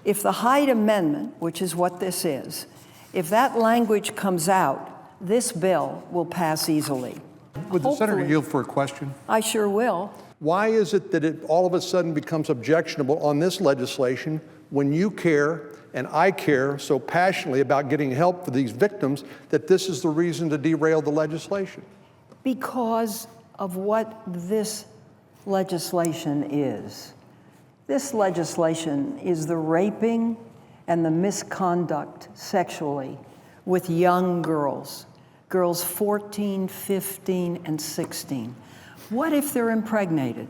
If the Hyde Amendment, which is what this is, if that language comes out, this bill will pass easily. Would the senator yield for a question? I sure will. Why is it that it all of a sudden becomes objectionable on this legislation when you care and I care so passionately about getting help for these victims that this is the reason to derail the legislation? Because of what this legislation is. This legislation is the raping and the misconduct sexually with young girls, girls 14, 15, and 16. What if they're impregnated?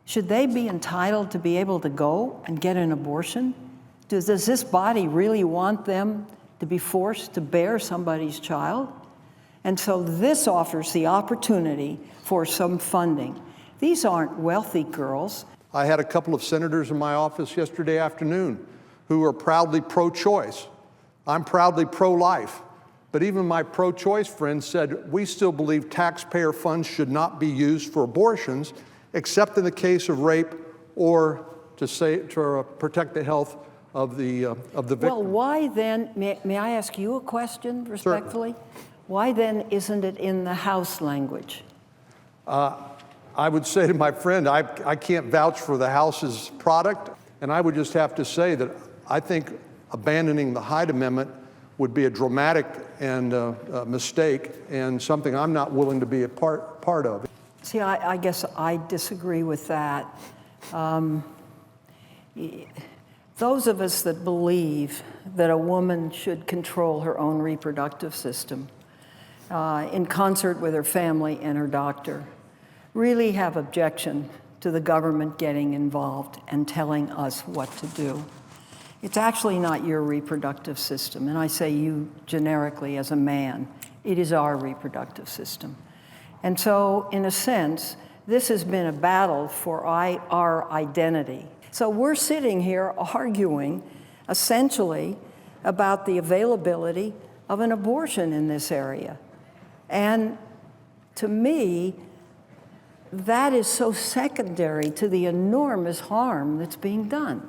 Should they be entitled to be able to go and get an abortion? Does this body really want them to be forced to bear somebody's child? And so this offers the opportunity for some funding. These aren't wealthy girls. I had a couple of senators in my office yesterday afternoon who are proudly pro-choice. I'm proudly pro-life. But even my pro-choice friends said, we still believe taxpayer funds should not be used for abortions, except in the case of rape or to protect the health of the victim. Well, why then, may I ask you a question respectfully? Certainly. Why then isn't it in the House language? I would say to my friend, I can't vouch for the House's product, and I would just have to say that I think abandoning the Hyde Amendment would be a dramatic and mistake, and something I'm not willing to be a part of. See, I guess I disagree with that. Those of us that believe that a woman should control her own reproductive system in concert with her family and her doctor really have objection to the government getting involved and telling us what to do. It's actually not your reproductive system, and I say you generically as a man. It is our reproductive system. And so, in a sense, this has been a battle for our identity. So we're sitting here arguing, essentially, about the availability of an abortion in this area. And to me, that is so secondary to the enormous harm that's being done.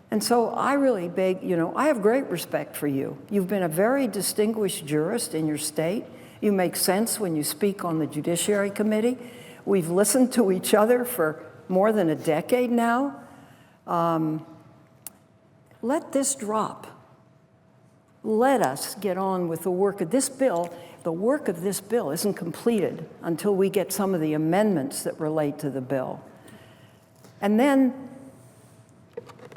And so I really beg, I have great respect for you. You've been a very distinguished jurist in your state. You make sense when you speak on the Judiciary Committee. We've listened to each other for more than a decade now. Let this drop. Let us get on with the work of this bill. The work of this bill isn't completed until we get some of the amendments that relate to the bill. And then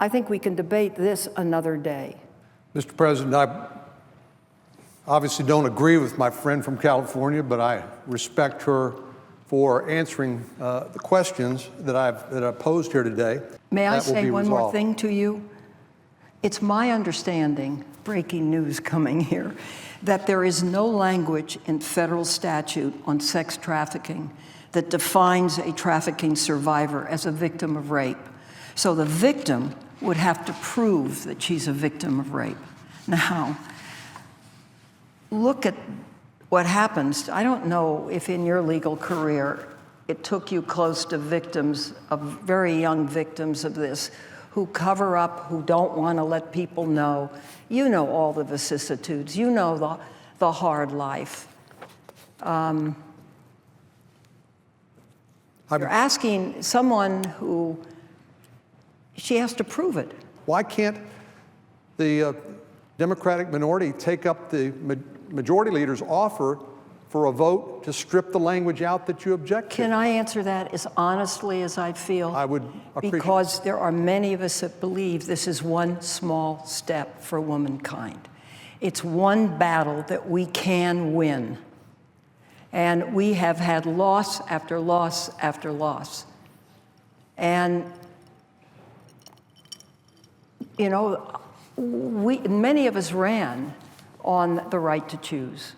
I think we can debate this another day. Mr. President, I obviously don't agree with my friend from California, but I respect her for answering the questions that I've posed here today. May I say one more thing to you? It's my understanding, breaking news coming here, that there is no language in federal statute on sex trafficking that defines a trafficking survivor as a victim of rape. So the victim would have to prove that she's a victim of rape. Now, look at what happens. I don't know if in your legal career it took you close to victims, of very young victims of this, who cover up, who don't want to let people know. You know all the vicissitudes. You know the hard life. You're asking someone who, she has to prove it. Why can't the Democratic minority take up the majority leader's offer for a vote to strip the language out that you object to? Can I answer that as honestly as I feel? I would appreciate it. Because there are many of us that believe this is one small step for womankind. It's one battle that we can win. And we have had loss after loss after loss. And, many of us ran on the right to choose.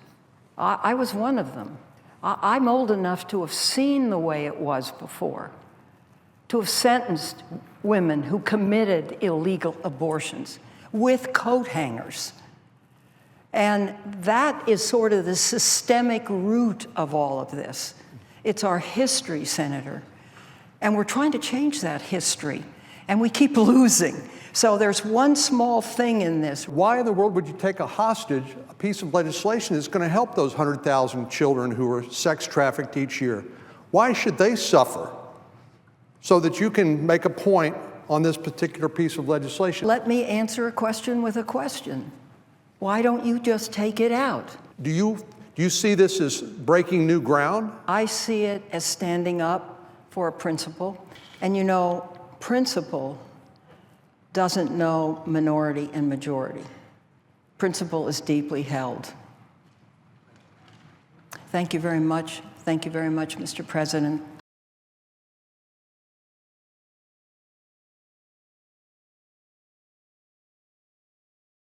I was one of them. I'm old enough to have seen the way it was before, to have sentenced women who committed illegal abortions with coat hangers. And that is sort of the systemic root of all of this. It's our history, Senator. And we're trying to change that history. and we keep losing. So there's one small thing in this. Why in the world would you take a hostage a piece of legislation that's going to help those 100,000 children who are sex trafficked each year? Why should they suffer so that you can make a point on this particular piece of legislation? Let me answer a question with a question. Why don't you just take it out? Do you see this as breaking new ground? I see it as standing up for a principle. And you know, principle doesn't know minority and majority. Principle is deeply held. Thank you very much. Thank you very much, Mr. President.